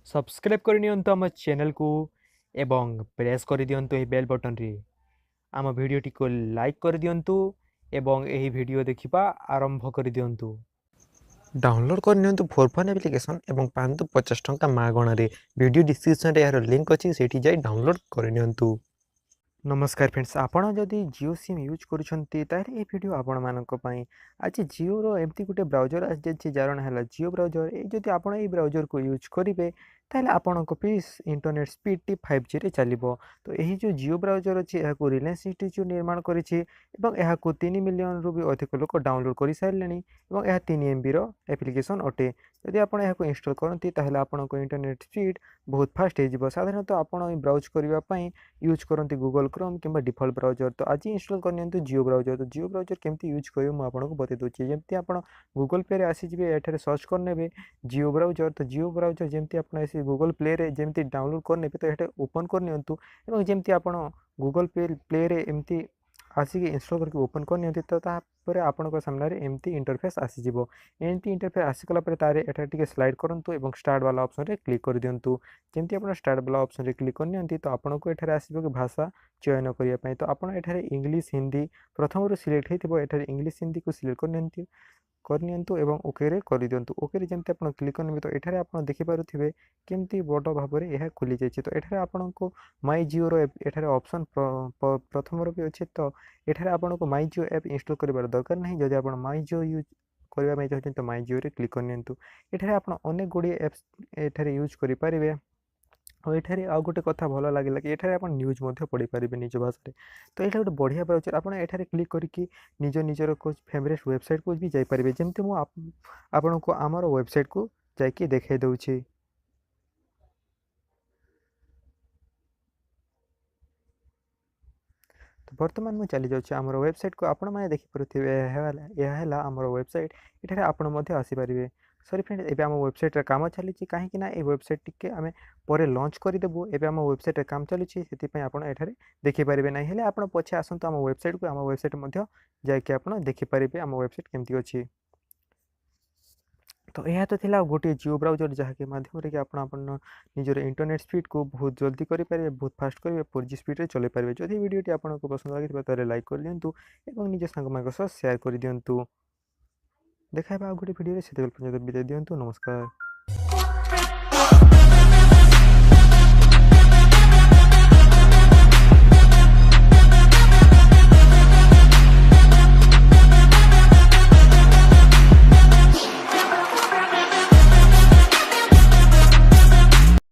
Subscribe करनियंतु आम channel को एवं प्रेस कर दियंतु एही बेल बटन रे आम भिडियोटी को लाइक कर दियंतु एवं एही भिडियो देखिबा आरंभ कर दियंतु। डाउनलोड करनियंतु फोरफोन एप्लिकेशन एवं पांतु 50 टंका मागणारे वीडियो डिस्क्रिप्शन रे यार लिंक अछि सेठी जाई डाउनलोड करनियंतु। नमस्कार फ्रेंड्स, आपण जदि जियो सिम यूज करूछंती तारे ए वीडियो आपण मानक पई। आज जियो रो एम्ति गुटे ब्राउजर आस जेछि जार है जियो ब्राउजर। ए जदि आपण ए ब्राउजर को यूज करिवे ताले आपणक पीस इंटरनेट स्पीड टी 5G रे चलिबो। तो एही जो जियो ब्राउजर अछि एहा को रिलायंस इंस्टीट्यूट निर्माण करिछि एवं एहा को 3 मिलियन रु भी अधिक लोक डाउनलोड करि सारलेनी एवं एहा 3 एमबी रो एप्लिकेशन अटे। जदि आपण एहा को इंस्टॉल करंती ताले आपणक इंटरनेट स्पीड बहुत फास्ट हे जिवो। साधारणतः आपण ब्राउज करिवा पई यूज करते गूगल क्रोम कि डिफॉल्ट ब्राउजर। तो आज इंस्टॉल करनी जियो ब्राउजर। तो जियो ब्राउजर केमती यूज करेंगे मुझे आपको बता दूसरी जमी आप गूगल प्ले आसीजे ये सर्च करने जियो ब्राउजर। तो जियो ब्राउजर जमी आप गूगल प्ले रे जमी डाउनलोड करने तो ये ओपन करनी जमी आप गूगल प्ले रे एमती आसिक इंस्टॉल करके ओपन करनी तो तापर आपण सामने एमती इंटरफेस आसीज। एमती इंटरफेस आसीगला तार एटा स्लाइड करूँ और स्टार्ट वाला ऑप्शन रे क्लिक कर दिंतु। जमी आप स्टार्ट वाला ऑप्शन रे क्लिक करनी तो आपको ये आसो कि भाषा चयन करने तो आप इंग्लिश हिंदी प्रथम सिलेक्ट होती इंग्लिश हिंदी को सिलेक्ट करनियंतु एवं ओके रे कर दियंतु। ओके रे जमते आपण क्लिक करने तो एठारे आपण देखि पारुथिबे केमती बड़ भाव में यह खुली जाइए। तो एठारे आपण को माई जियो रो एठारे ऑप्शन प्रथम रो भी अच्छे। तो एठारे आपण को माई जियो ऐप इंस्टॉल करिवार दरकार नहीं। जदि आपण माई जियो यूज करबा में चाहते तो माई जियो रे क्लिक करनियंतु। एठारे आपण अनेक गुडी एप्स एठारे यूज करि पारिबे। और ये आउ गोटे कथा भल लगे कि ये आप न्यूज पढ़ी पारे निज भाषा। तो ये गोटे बढ़िया ब्राउजर आप क्लिक करके निज निजर कुछ फेवरेट वेबसाइट को भी जापारे जमी मुझे आपण को आमर वेबसाइट को जाकि देखे दूची। तो बर्तमान मुझे चली जाऊँ आम वेबसाइट को आपण मैंने देखिपे यह आम वेबसाइट ये आपण आसीपारे। सॉरी फ्रेंड एबे आम वेबसाइट रे काम चली कहीं ना ये वेबसाइट टिके आम पर लॉन्च करदेबू। एबे आम वेबसाइट रे काम चली से आपण एठारे देखिपारे ना हेले आपण पछे आसंतु आम वेबसाइट को आम वेबसाइट मध्य जाकि आपण देखिपारे आम वेबसाइट केमती अछि। तो यह तो थिला गोटे जियो ब्राउजर जहाँकि माध्यम रे कि आपण निजर इंटरनेट स्पीड को बहुत जल्दी करेंगे बहुत फास्ट करेंगे 4G स्पीड रे चले पारे। जदि वीडियोटी आपको पसंद लगी तो लाइक कर दिंतु और निज सांग सह शेयर कर दिंतु। देखा गोटे वीडियो से विदाय दिंतु। नमस्कार।